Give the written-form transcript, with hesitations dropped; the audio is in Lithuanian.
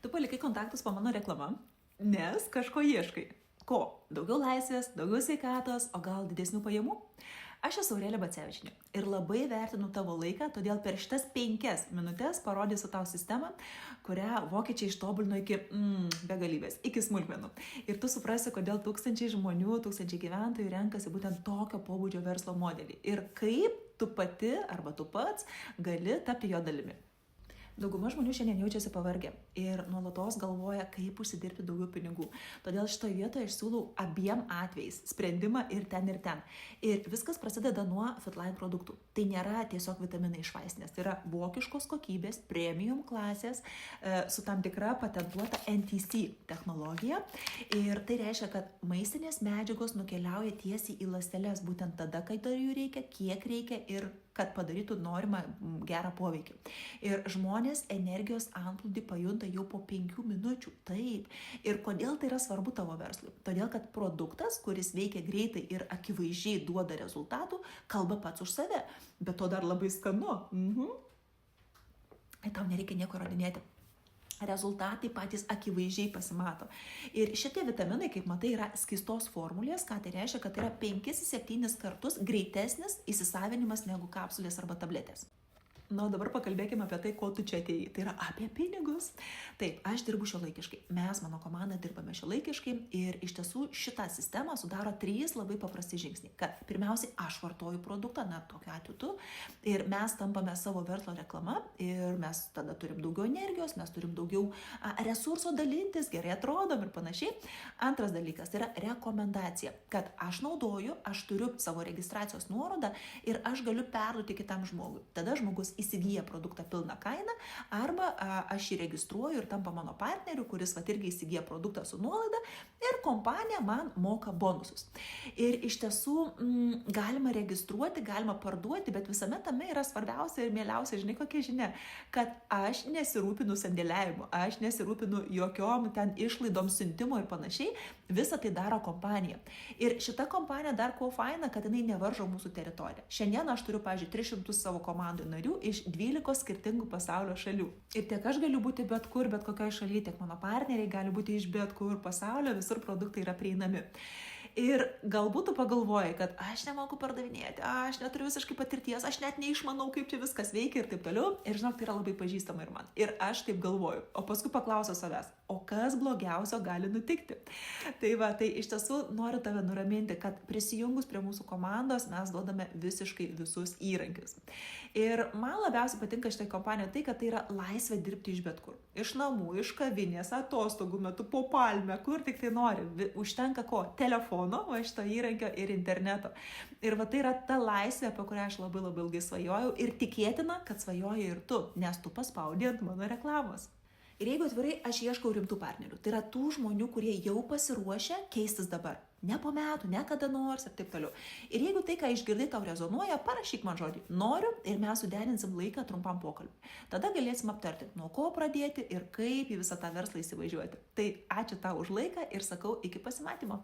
Tu palikai kontaktus po mano reklama, nes kažko ieškai. Ko? Daugiau laisvės, daugiau sveikatos, o gal didesnių pajamų? Aš esu Aurelija Bacevičienė ir labai vertinu tavo laiką, todėl per šitas 5 minutės parodysiu tau sistemą, kurią vokiečiai ištobulino iki begalybės, iki smulkmenų. Ir tu suprasi, kodėl tūkstančiai žmonių, tūkstančiai gyventojų renkasi būtent tokio pobūdžio verslo modelį ir kaip tu pati arba tu pats gali tapti jo dalimi. Dauguma žmonių šiandien jaučiasi pavargę ir nuolatos galvoja, kaip užsidirbti daugiau pinigų. Todėl šitoje vietoje aš siūlau abiem atvejais sprendimą ir ten ir ten. Ir viskas prasideda nuo Fitline produktų. Tai nėra tiesiog vitaminai iš vaistinės. Tai yra vokiškos kokybės, premium klasės su tam tikra patentuota NTC technologija. Ir tai reiškia, kad maistinės medžiagos nukeliauja tiesiai į ląsteles būtent tada, kai dar jų reikia, kiek reikia ir kad padarytų norimą gerą poveikį. Ir žmonės energijos antplūdį pajunta jau po 5 minučių. Taip. Ir kodėl tai yra svarbu tavo verslui? Todėl, kad produktas, kuris veikia greitai ir akivaizdžiai duoda rezultatų, kalba pats už save. Bet to dar labai skanu. Ir tau nereikia nieko įrodinėti. Rezultatai patys akivaizdžiai pasimato. Ir šitie vitaminai, kaip matai, yra skystos formulės, ką tai reiškia, kad tai yra 5-7 kartus greitesnis įsisavinimas negu kapsulės arba tabletės. Na, dabar pakalbėkime apie tai, ko tu čia atėjai. Tai yra apie pinigus. Taip, aš dirbu šiuolaikiškai. Mes, mano komanda, dirbame šiuolaikiškai ir iš tiesų šitą sistemą sudaro 3 labai paprasti žingsniai. Kad pirmiausiai aš vartoju produktą, na, tokiu atveju tu, ir mes tampame savo verslo reklama ir mes tada turim daugiau energijos, mes turim daugiau resurso dalintis, gerai atrodom ir panašiai. Antras dalykas tai yra rekomendacija, kad aš naudoju, aš turiu savo registracijos nuorodą ir aš galiu perduoti kitam žmogui. Tada žmogus įsigyja produktą pilną kainą arba aš jį registruoju ir tampa mano partneriu, kuris irgi įsigyja produktą su nuolaida ir kompanija man moka bonusus. Ir iš tiesų galima registruoti, galima parduoti, bet visame tame yra svarbiausia ir mieliausia, žinai, kokia žinia, kad aš nesirūpinu sandėliavimu, aš nesirūpinu jokiom ten išlaidom, siuntimo ir panašiai, visą tai daro kompanija. Ir šita kompanija dar kuo faina, kad jinai nevaržo mūsų teritoriją. Šiandien aš turiu, pavyzdžiui, 300 savo komandų narių iš 12 skirtingų pasaulio šalių. Ir tiek aš galiu būti bet kur, bet kokioje šalyje, tiek mano partneriai gali būti iš bet kur pasaulio, visur produktai yra prieinami. Ir galbūt tu pagalvoji, kad aš nemoku pardavinėti, aš neturiu visiškai patirties, aš net neišmanau, kaip čia viskas veikia ir taip toliau. Ir žinok, tai yra labai pažįstama ir man. Ir aš taip galvoju. O paskui paklausiu savęs, o kas blogiausio gali nutikti? Tai va, tai iš tiesų noriu tave nuraminti, kad prisijungus prie mūsų komandos mes duodame visiškai visus įrankius. Ir man labiausiai patinka šitai kompanija tai, kad tai yra laisvė dirbti iš bet kur. Iš namų, iš kavinės, atostogų metu, po palmę, kur tik tai nori. Užtenka ko? Telefono, va šito įrankio ir interneto. Ir va tai yra ta laisvė, apie kurią aš labai labai ilgai svajojau ir tikėtina, kad svajoji ir tu, nes tu paspaudė ant mano reklamos. Ir jeigu atvirai, aš ieškau rimtų partnerių. Tai yra tų žmonių, kurie jau pasiruošę keistis dabar. Ne po metų, ne kada nors ir taip toliau. Ir jeigu tai, ką išgirdai, tau rezonuoja, parašyk man žodį noriu ir mes suderinsim laiką trumpam pokalbiui. Tada galėsim aptarti, nuo ko pradėti ir kaip į visą tą verslą įsivažiuoti. Tai ačiū tau už laiką ir sakau iki pasimatymo.